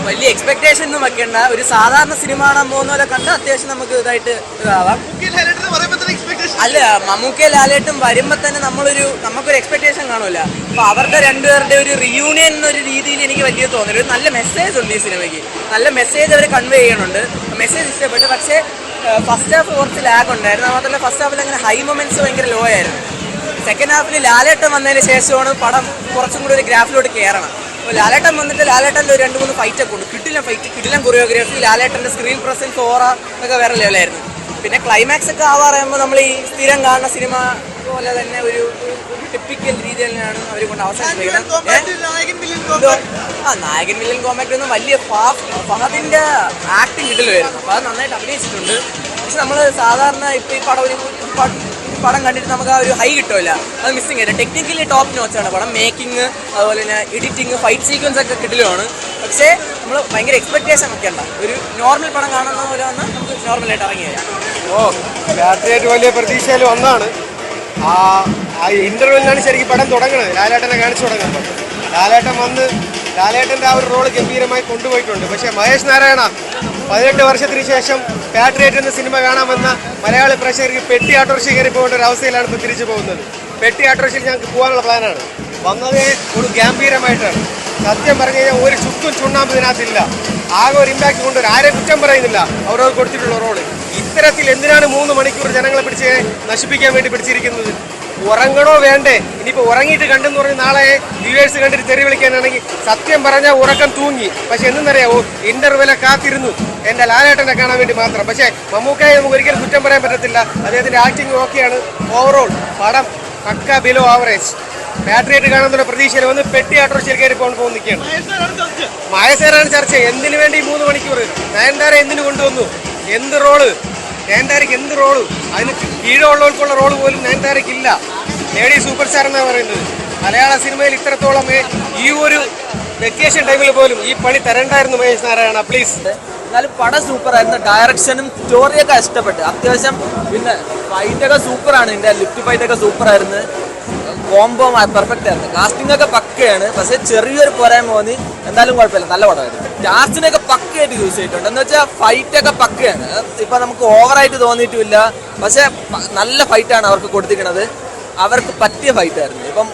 വലിയ എക്സ്പെക്ടേഷൻ ഒന്നും വെക്കേണ്ട. ഒരു സാധാരണ സിനിമ കാണാൻ പോകുന്ന പോലെ കണ്ട അത്യാവശ്യം നമുക്ക് ഇതായിട്ട് ഇതാവാം. അല്ല, മമ്മൂക്കയും ലാലേട്ടും വരുമ്പോൾ തന്നെ നമുക്കൊരു എക്സ്പെക്ടേഷൻ കാണൂല. അപ്പൊ അവരുടെ രണ്ടുപേരുടെ ഒരു റിയൂണിയൻ എന്നൊരു രീതിയിൽ എനിക്ക് വലിയ തോന്നുന്നു. ഒരു നല്ല മെസ്സേജ് ഉണ്ട് ഈ സിനിമയ്ക്ക്. നല്ല മെസ്സേജ് അവർ കൺവേ ചെയ്യണുണ്ട്. മെസ്സേജ് ഇഷ്ടപ്പെട്ടു. പക്ഷേ ഫസ്റ്റ് ഹാഫ് കുറച്ച് ലാഗ് ഉണ്ടായിരുന്നു. മാത്രമല്ല ഫസ്റ്റ് ഹാഫിൽ അങ്ങനെ ഹൈ മൊമെന്റ്സ് ഭയങ്കര ലോ ആയിരുന്നു. സെക്കൻഡ് ഹാഫിൽ ലാലേട്ടൻ വന്നതിന് ശേഷമാണ് പടം കുറച്ചും കൂടി ഒരു ഗ്രാഫിലോട്ട് കയറണം. അപ്പോൾ ലാലേട്ടൻ വന്നിട്ട് ലാലേട്ടൻ്റെ ഒരു 2-3 ഫൈറ്റൊക്കെ ഉണ്ട്. കിടിലം കൊറിയോഗ്രാഫി, ലാലേട്ടൻ്റെ സ്ക്രീൻ പ്രസൻസ്, ഓറ ഒക്കെ വേറെ ലെവലായിരുന്നു. പിന്നെ ക്ലൈമാക്സ് ഒക്കെ ആവാറുമ്പോൾ നമ്മൾ ഈ സ്ഥിരം കാണുന്ന സിനിമ പോലെ തന്നെ ഒരു ടിപ്പിക്കൽ രീതിയിൽ തന്നെയാണ് അവർ കൊണ്ട് അവസാനിപ്പിക്കുന്നത്. നായകൻ വില്ലൻ കോമ്പാക്ട് ഒന്നും വലിയ ഫഹദിൻ്റെ ആക്ടിങ് കിട്ടലുമായിരുന്നു. അപ്പോൾ അത് നന്നായിട്ട് അഭിനയിച്ചിട്ടുണ്ട്. പക്ഷെ നമ്മൾ സാധാരണ ഇപ്പോൾ ഈ പടം കണ്ടിട്ട് നമുക്ക് ആ ഒരു ഹൈ കിട്ടില്ല. അത് മിസ്സിങ് ആയിട്ട് ടെക്നിക്കലി ടോപ്പ് നോച്ചാണ് പടം. മേക്കിംഗ്, അതുപോലെ തന്നെ എഡിറ്റിംഗ്, ഫൈറ്റ് സീക്വൻസ് ഒക്കെ കിട്ടലുമാണ്. പക്ഷേ നമ്മൾ ഭയങ്കര എക്സ്പെക്ടേഷൻ ഒക്കെ ഉണ്ട്. ഒരു നോർമൽ പടം കാണുന്ന പോലെ വന്നാൽ നമുക്ക് നോർമലായിട്ട് ഇറങ്ങി വരാം. രാത്രിയായിട്ട് വലിയ പ്രതീക്ഷയിൽ വന്നാണ്. ആ ഇന്റർവെല്ലിനാണ് ശരിക്കും പടം തുടങ്ങുന്നത്. ലാലേട്ടനെ കാണിച്ചു തുടങ്ങുന്നത്. ലാലേട്ടൻ വന്ന് ലാലേട്ടൻ്റെ ആ ഒരു റോള് ഗംഭീരമായി കൊണ്ടുപോയിട്ടുണ്ട്. പക്ഷേ മഹേഷ് നാരായണ 18 വർഷത്തിന് ശേഷം പാട്രിയറ്റ് എന്ന സിനിമ കാണാമെന്ന മലയാളി പ്രേക്ഷകർക്ക് പെട്ടി ഓട്ടോറിക്ഷ കയറി പോകേണ്ട ഒരു അവസ്ഥയിലാണ് ഇപ്പോൾ തിരിച്ചു പോകുന്നത്. പെട്ടി ഓട്ടോറിക്ഷയിൽ ഞങ്ങൾക്ക് പോകാനുള്ള പ്ലാനാണ്. വന്നത് ഒരു ഗംഭീരമായിട്ടാണ്. സത്യം പറഞ്ഞു കഴിഞ്ഞാൽ ഒരു ചുക്കും ചുണ്ണാമ്പ് ഇതിനകത്തില്ല. ആകെ ഒരു ഇമ്പാക്ട് കൊണ്ടുവരും. ആരെയും കുറ്റം പറയുന്നില്ല. അവരവർ കൊടുത്തിട്ടുള്ള റോള്. ഇത്തരത്തിൽ എന്തിനാണ് 3 മണിക്കൂർ ജനങ്ങളെ പിടിച്ച് നശിപ്പിക്കാൻ വേണ്ടി പിടിച്ചിരിക്കുന്നത്? ഉറങ്ങണോ വേണ്ടേ? ഇനിയിപ്പോൾ ഉറങ്ങിയിട്ട് കണ്ടെന്ന് പറഞ്ഞ് നാളെ വ്യൂവേഴ്സ് കണ്ടിട്ട് തെറി വിളിക്കാനാണെങ്കിൽ സത്യം പറഞ്ഞാൽ ഉറക്കം തൂങ്ങി. പക്ഷെ എന്തെന്നറിയാവോ, ഇന്റർവെല്ലെ കാത്തിരുന്നു എൻ്റെ ലാലേട്ടനെ കാണാൻ വേണ്ടി മാത്രം. പക്ഷേ മമ്മൂക്കയെ നമുക്ക് ഒരിക്കലും കുറ്റം പറയാൻ പറ്റത്തില്ല. അദ്ദേഹത്തിൻ്റെ ആക്ടിങ് ഓക്കെയാണ്. ഓവറോൾ പടം പക്ക ബിലോ ആവറേജ്. പാട്രിയറ്റ് കാണുന്ന പ്രതീക്ഷയിൽ വന്ന് പെട്ടി ഓട്ടോറിക്ഷയിൽ കയറി പോകുന്ന നിൽക്കുകയാണ്. മഹേശ്വരാണ് ചർച്ച. എന്തിനു വേണ്ടി 3 മണിക്കൂർ? നയൻതാര എന്തിനു കൊണ്ടുവന്നു? എന്ത് റോള്? നയൻതാരയ്ക്ക് എന്ത് റോള്? അതിന് കീഴുള്ളവർക്കുള്ള റോള് പോലും നയൻതാരയ്ക്കില്ല. ലേഡി സൂപ്പർ സ്റ്റാർ എന്നാണ് പറയുന്നത്. മലയാള സിനിമയിൽ ഇത്രത്തോളം ഈ ഒരു വെക്കേഷൻ ടൈമിൽ പോലും ഈ പണി തരണ്ടായിരുന്നു മഹേഷ് നാരായണ, പ്ലീസ്. എന്നാലും പടം സൂപ്പറായിരുന്നു. ഡയറക്ഷനും സ്റ്റോറിയൊക്കെ ഇഷ്ടപ്പെട്ടു അത്യാവശ്യം. പിന്നെ ഫൈറ്റൊക്കെ സൂപ്പറാണ്. ഇതിൻ്റെ ലിഫ്റ്റ് ഫൈറ്റൊക്കെ സൂപ്പറായിരുന്നു. കോംബോ പെർഫെക്റ്റ് ആയിരുന്നു. കാസ്റ്റിംഗ് ഒക്കെ പക്കയാണ്. പക്ഷേ ചെറിയൊരു പോരായ്മ തോന്നി. എന്തായാലും കുഴപ്പമില്ല, നല്ല പടമായിരുന്നു. കാസ്റ്റിനൊക്കെ പക്കയായിട്ട് യൂസ് ചെയ്തിട്ടുണ്ട്. എന്ന് വെച്ചാൽ ഫൈറ്റൊക്കെ പക്കയാണ്. ഇപ്പം നമുക്ക് ഓവറായിട്ട് തോന്നിയിട്ടുമില്ല. പക്ഷേ നല്ല ഫൈറ്റാണ് അവർക്ക് കൊടുത്തിരിക്കുന്നത്. അവർക്ക് പറ്റിയ ഫൈറ്റായിരുന്നു. ഇപ്പം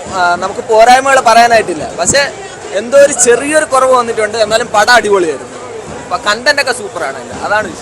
നമുക്ക് പോരായ്മകൾ പറയാനായിട്ടില്ല. പക്ഷേ എന്തോ ഒരു ചെറിയൊരു കുറവ് വന്നിട്ടുണ്ട്. എന്നാലും പടം അടിപൊളിയായിരുന്നു. അപ്പം കണ്ടന്റ് ഒക്കെ സൂപ്പറാണ്. അതാണ്